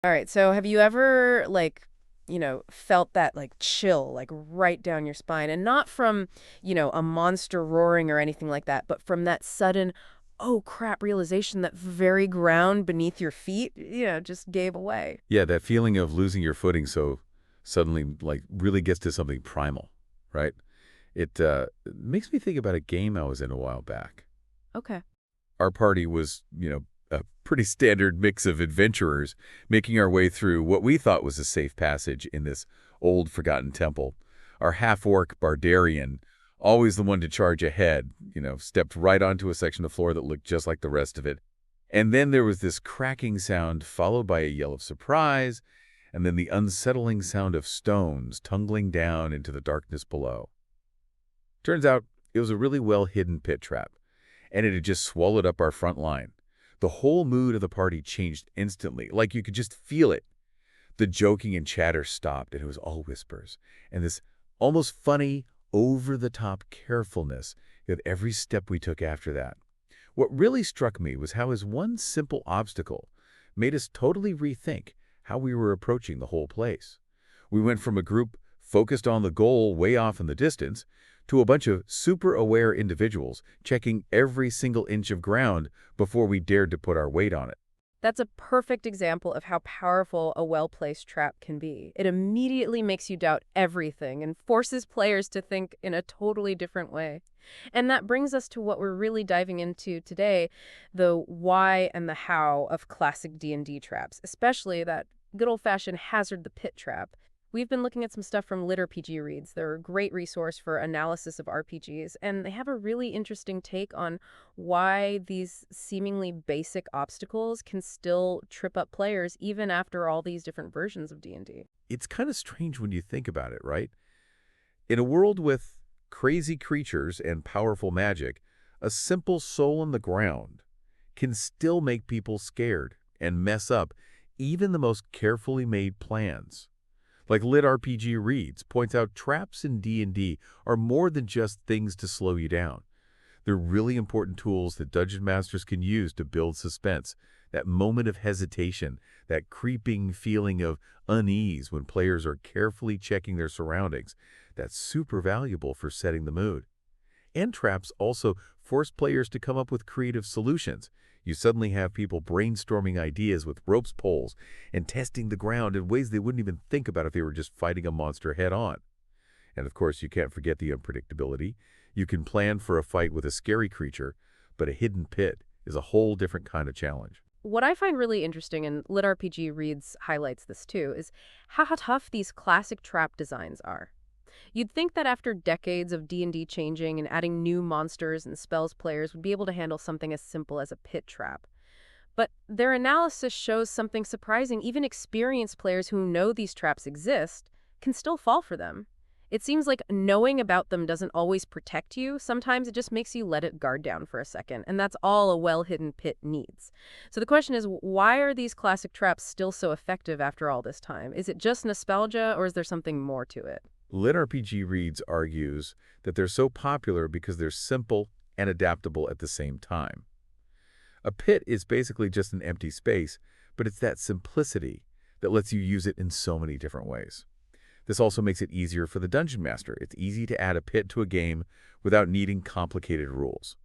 All right, so have you ever felt that like chill like right down your spine and not from, a monster roaring or anything like that, but from that sudden oh crap realization that very ground beneath your feet, just gave away. Yeah, that feeling of losing your footing so suddenly, like, really gets to something primal, right? It makes me think about a game I was in a while back. Okay. Our party was, a pretty standard mix of adventurers making our way through what we thought was a safe passage in this old, forgotten temple. Our half-orc barbarian, always the one to charge ahead, stepped right onto a section of floor that looked just like the rest of it. And then there was this cracking sound followed by a yell of surprise, and then the unsettling sound of stones tumbling down into the darkness below. Turns out it was a really well-hidden pit trap, and it had just swallowed up our front line. The whole mood of the party changed instantly, like you could just feel it. The joking and chatter stopped, and it was all whispers, and this almost funny, over-the-top carefulness with every step we took after that. What really struck me was how his one simple obstacle made us totally rethink how we were approaching the whole place. We went from a group focused on the goal way off in the distance to a bunch of super-aware individuals checking every single inch of ground before we dared to put our weight on it. That's a perfect example of how powerful a well-placed trap can be. It immediately makes you doubt everything and forces players to think in a totally different way. And that brings us to what we're really diving into today, the why and the how of classic D&D traps, especially that good old-fashioned hazard the pit trap. We've been looking at some stuff from LitRPG Reads. They're a great resource for analysis of RPGs, and they have a really interesting take on why these seemingly basic obstacles can still trip up players even after all these different versions of D&D. It's kind of strange when you think about it, right? In a world with crazy creatures and powerful magic, a simple soul on the ground can still make people scared and mess up even the most carefully made plans. Like LitRPG Reads points out, traps in D&D are more than just things to slow you down. They're really important tools that dungeon masters can use to build suspense, that moment of hesitation, that creeping feeling of unease when players are carefully checking their surroundings. That's super valuable for setting the mood. And traps also force players to come up with creative solutions. You suddenly have people brainstorming ideas with ropes poles and testing the ground in ways they wouldn't even think about if they were just fighting a monster head-on. And of course, you can't forget the unpredictability. You can plan for a fight with a scary creature, but a hidden pit is a whole different kind of challenge. What I find really interesting, and LitRPG Reads highlights this too, is how tough these classic trap designs are. You'd think that after decades of D&D changing and adding new monsters and spells, players would be able to handle something as simple as a pit trap. But their analysis shows something surprising. Even experienced players who know these traps exist can still fall for them. It seems like knowing about them doesn't always protect you. Sometimes it just makes you let it guard down for a second, and that's all a well-hidden pit needs. So the question is, why are these classic traps still so effective after all this time? Is it just nostalgia, or is there something more to it? LitRPG Reads argues that they're so popular because they're simple and adaptable at the same time. A pit is basically just an empty space, but it's that simplicity that lets you use it in so many different ways. This also makes it easier for the dungeon master. It's easy to add a pit to a game without needing complicated rules.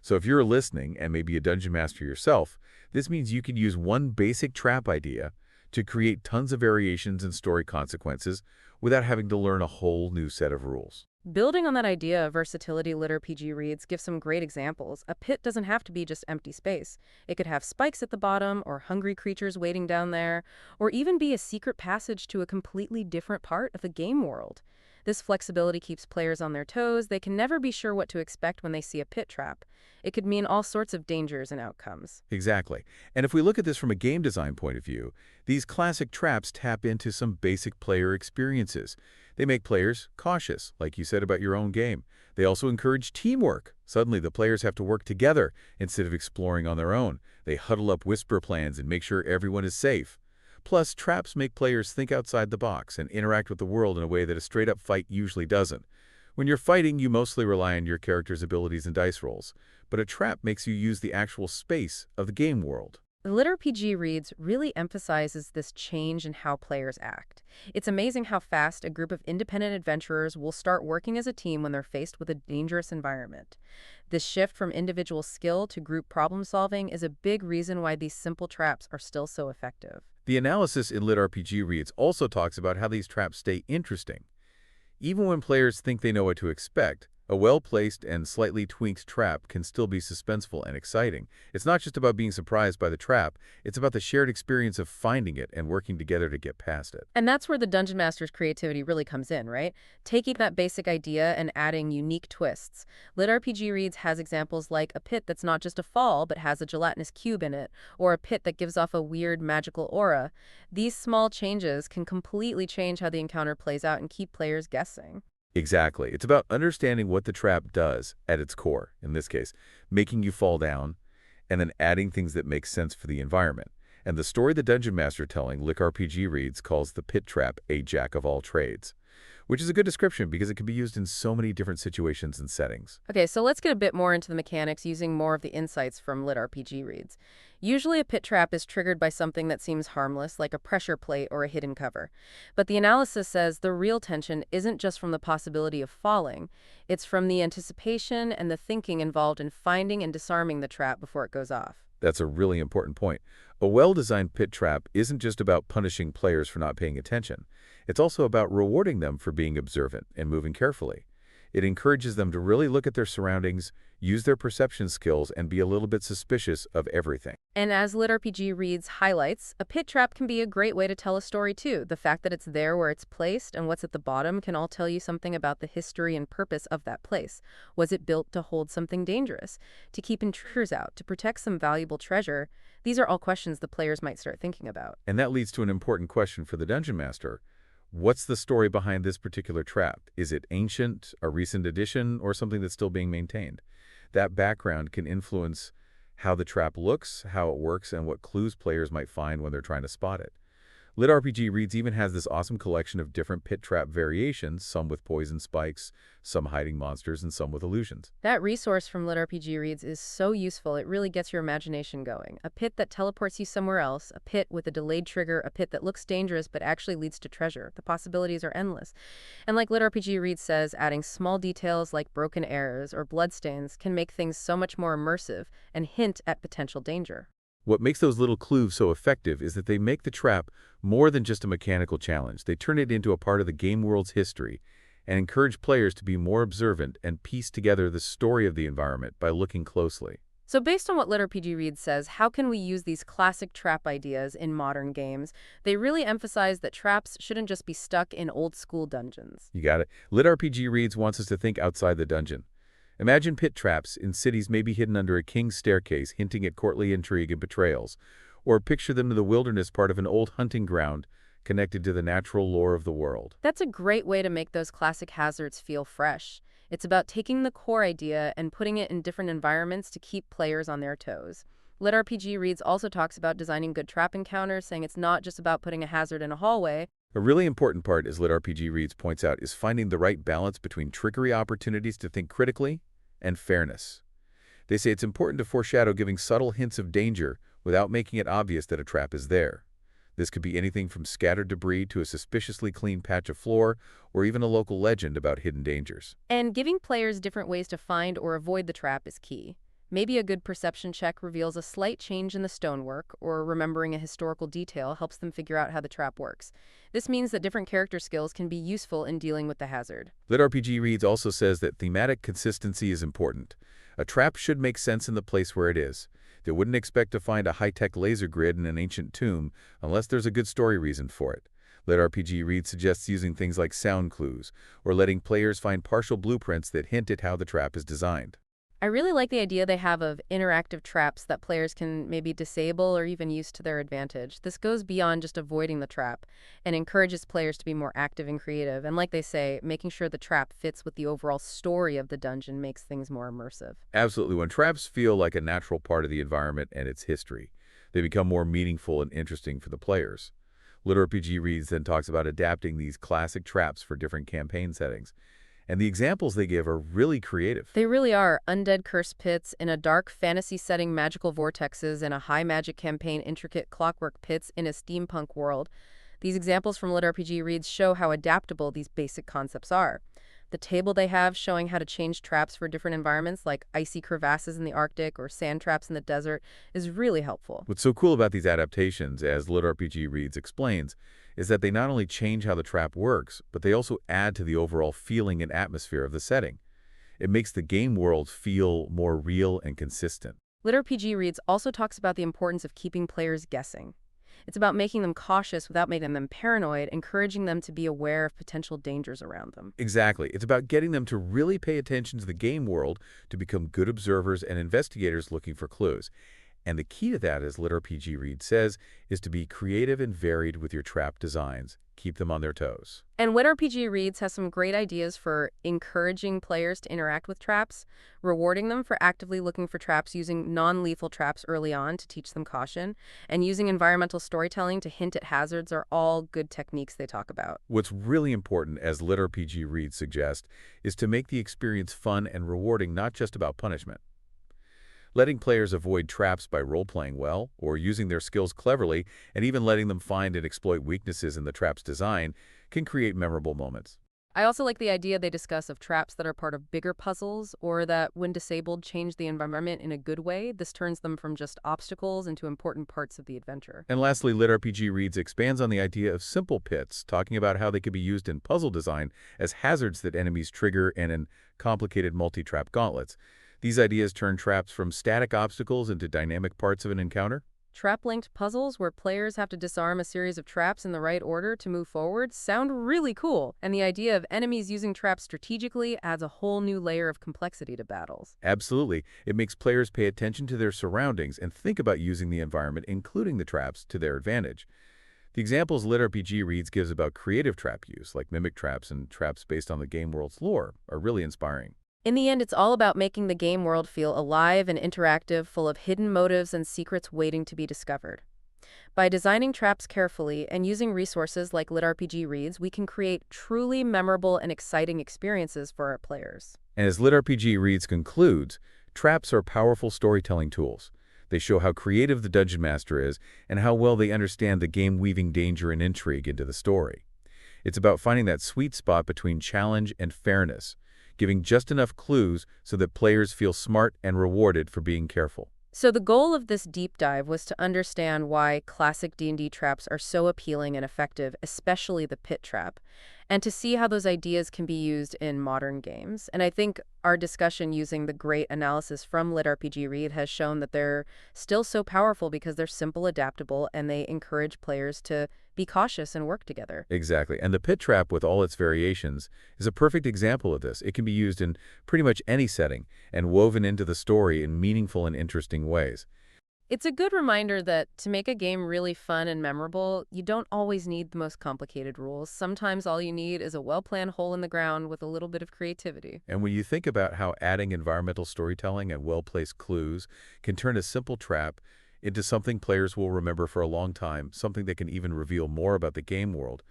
So if you're listening and maybe a dungeon master yourself, this means you can use one basic trap idea to create tons of variations and story consequences without having to learn a whole new set of rules. Building on that idea of versatility, LitRPG Reads gives some great examples. A pit doesn't have to be just empty space. It could have spikes at the bottom, or hungry creatures waiting down there, or even be a secret passage to a completely different part of the game world. This flexibility keeps players on their toes. They can never be sure what to expect when they see a pit trap. It could mean all sorts of dangers and outcomes. Exactly. And if we look at this from a game design point of view, these classic traps tap into some basic player experiences. They make players cautious, like you said about your own game. They also encourage teamwork. Suddenly, the players have to work together instead of exploring on their own. They huddle up whisper plans and make sure everyone is safe. Plus, traps make players think outside the box and interact with the world in a way that a straight-up fight usually doesn't. When you're fighting, you mostly rely on your character's abilities and dice rolls, but a trap makes you use the actual space of the game world. LitRPG Reads really emphasizes this change in how players act. It's amazing how fast a group of independent adventurers will start working as a team when they're faced with a dangerous environment. This shift from individual skill to group problem solving is a big reason why these simple traps are still so effective. The analysis in LitRPG Reads also talks about how these traps stay interesting. Even when players think they know what to expect, a well-placed and slightly tweaked trap can still be suspenseful and exciting. It's not just about being surprised by the trap, it's about the shared experience of finding it and working together to get past it. And that's where the Dungeon Master's creativity really comes in, right? Taking that basic idea and adding unique twists. LitRPG Reads has examples like a pit that's not just a fall, but has a gelatinous cube in it, or a pit that gives off a weird magical aura. These small changes can completely change how the encounter plays out and keep players guessing. Exactly. It's about understanding what the trap does at its core, in this case, making you fall down, and then adding things that make sense for the environment. And the story the Dungeon Master telling, LitRPG Reads, calls the pit trap a jack of all trades, which is a good description because it can be used in so many different situations and settings. Okay, so let's get a bit more into the mechanics using more of the insights from LitRPG Reads. Usually a pit trap is triggered by something that seems harmless, like a pressure plate or a hidden cover. But the analysis says the real tension isn't just from the possibility of falling, it's from the anticipation and the thinking involved in finding and disarming the trap before it goes off. That's a really important point. A well-designed pit trap isn't just about punishing players for not paying attention. It's also about rewarding them for being observant and moving carefully. It encourages them to really look at their surroundings, use their perception skills, and be a little bit suspicious of everything. And as LitRPG Reads highlights, a pit trap can be a great way to tell a story too. The fact that it's there where it's placed and what's at the bottom can all tell you something about the history and purpose of that place. Was it built to hold something dangerous, to keep intruders out, to protect some valuable treasure? These are all questions the players might start thinking about. And that leads to an important question for the Dungeon Master. What's the story behind this particular trap? Is it ancient, a recent addition, or something that's still being maintained? That background can influence how the trap looks, how it works, and what clues players might find when they're trying to spot it. LitRPG Reads even has this awesome collection of different pit trap variations, some with poison spikes, some hiding monsters, and some with illusions. That resource from LitRPG Reads is so useful, it really gets your imagination going. A pit that teleports you somewhere else, a pit with a delayed trigger, a pit that looks dangerous but actually leads to treasure. The possibilities are endless. And like LitRPG Reads says, adding small details like broken arrows or bloodstains can make things so much more immersive and hint at potential danger. What makes those little clues so effective is that they make the trap more than just a mechanical challenge. They turn it into a part of the game world's history and encourage players to be more observant and piece together the story of the environment by looking closely. So based on what LitRPG Reads says, how can we use these classic trap ideas in modern games? They really emphasize that traps shouldn't just be stuck in old-school dungeons. You got it. LitRPG Reads wants us to think outside the dungeon. Imagine pit traps in cities maybe hidden under a king's staircase, hinting at courtly intrigue and betrayals. Or picture them in the wilderness, part of an old hunting ground connected to the natural lore of the world. That's a great way to make those classic hazards feel fresh. It's about taking the core idea and putting it in different environments to keep players on their toes. LitRPG Reads also talks about designing good trap encounters, saying it's not just about putting a hazard in a hallway. A really important part, as LitRPG Reads points out, is finding the right balance between trickery opportunities to think critically and fairness. They say it's important to foreshadow, giving subtle hints of danger without making it obvious that a trap is there. This could be anything from scattered debris to a suspiciously clean patch of floor, or even a local legend about hidden dangers. And giving players different ways to find or avoid the trap is key. Maybe a good perception check reveals a slight change in the stonework, or remembering a historical detail helps them figure out how the trap works. This means that different character skills can be useful in dealing with the hazard. LitRPG Reads also says that thematic consistency is important. A trap should make sense in the place where it is. They wouldn't expect to find a high-tech laser grid in an ancient tomb unless there's a good story reason for it. LitRPG Reads suggests using things like sound clues, or letting players find partial blueprints that hint at how the trap is designed. I really like the idea they have of interactive traps that players can maybe disable or even use to their advantage. This goes beyond just avoiding the trap and encourages players to be more active and creative. And like they say, making sure the trap fits with the overall story of the dungeon makes things more immersive. Absolutely. When traps feel like a natural part of the environment and its history, they become more meaningful and interesting for the players. LitRPG Reads then talks about adapting these classic traps for different campaign settings. And the examples they give are really creative. They really are undead cursed pits in a dark fantasy setting, magical vortexes in a high magic campaign, intricate clockwork pits in a steampunk world. These examples from LitRPG Reads show how adaptable these basic concepts are. The table they have showing how to change traps for different environments, like icy crevasses in the Arctic or sand traps in the desert, is really helpful. What's so cool about these adaptations, as LitRPG Reads explains, is that they not only change how the trap works, but they also add to the overall feeling and atmosphere of the setting. It makes the game world feel more real and consistent. LitRPG Reads also talks about the importance of keeping players guessing. It's about making them cautious without making them paranoid, encouraging them to be aware of potential dangers around them. Exactly. It's about getting them to really pay attention to the game world, to become good observers and investigators looking for clues. And the key to that, as LitRPG Read says, is to be creative and varied with your trap designs. Keep them on their toes. And LitRPG Reads has some great ideas for encouraging players to interact with traps, rewarding them for actively looking for traps, using non-lethal traps early on to teach them caution, and using environmental storytelling to hint at hazards are all good techniques they talk about. What's really important, as LitRPG Read suggests, is to make the experience fun and rewarding, not just about punishment. Letting players avoid traps by role-playing well, or using their skills cleverly, and even letting them find and exploit weaknesses in the trap's design can create memorable moments. I also like the idea they discuss of traps that are part of bigger puzzles, or that, when disabled, change the environment in a good way. This turns them from just obstacles into important parts of the adventure. And lastly, LitRPG Reads expands on the idea of simple pits, talking about how they can be used in puzzle design as hazards that enemies trigger and in complicated multi-trap gauntlets. These ideas turn traps from static obstacles into dynamic parts of an encounter. Trap-linked puzzles where players have to disarm a series of traps in the right order to move forward sound really cool, and the idea of enemies using traps strategically adds a whole new layer of complexity to battles. Absolutely. It makes players pay attention to their surroundings and think about using the environment, including the traps, to their advantage. The examples LitRPG Reads gives about creative trap use, like mimic traps and traps based on the game world's lore, are really inspiring. In the end, it's all about making the game world feel alive and interactive, full of hidden motives and secrets waiting to be discovered. By designing traps carefully and using resources like LitRPG Reads, we can create truly memorable and exciting experiences for our players. And as LitRPG Reads concludes, traps are powerful storytelling tools. They show how creative the Dungeon Master is and how well they understand the game, weaving danger and intrigue into the story. It's about finding that sweet spot between challenge and fairness, giving just enough clues so that players feel smart and rewarded for being careful. So the goal of this deep dive was to understand why classic D&D traps are so appealing and effective, especially the pit trap, and to see how those ideas can be used in modern games. And I think our discussion using the great analysis from LitRPG Read has shown that they're still so powerful because they're simple, adaptable, and they encourage players to be cautious and work together. Exactly. And the pit trap, with all its variations, is a perfect example of this. It can be used in pretty much any setting and woven into the story in meaningful and interesting ways. It's a good reminder that to make a game really fun and memorable, you don't always need the most complicated rules. Sometimes all you need is a well-planned hole in the ground with a little bit of creativity. And when you think about how adding environmental storytelling and well-placed clues can turn a simple trap into something players will remember for a long time, something that can even reveal more about the game world,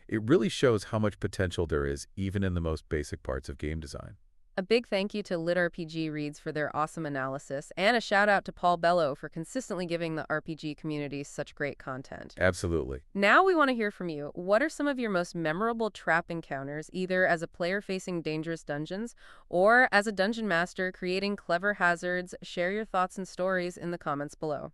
it really shows how much potential there is even in the most basic parts of game design. A big thank you to LitRPG Reads for their awesome analysis, and a shout out to Paul Bello for consistently giving the RPG community such great content. Absolutely. Now we want to hear from you. What are some of your most memorable trap encounters, either as a player facing dangerous dungeons or as a dungeon master creating clever hazards? Share your thoughts and stories in the comments below.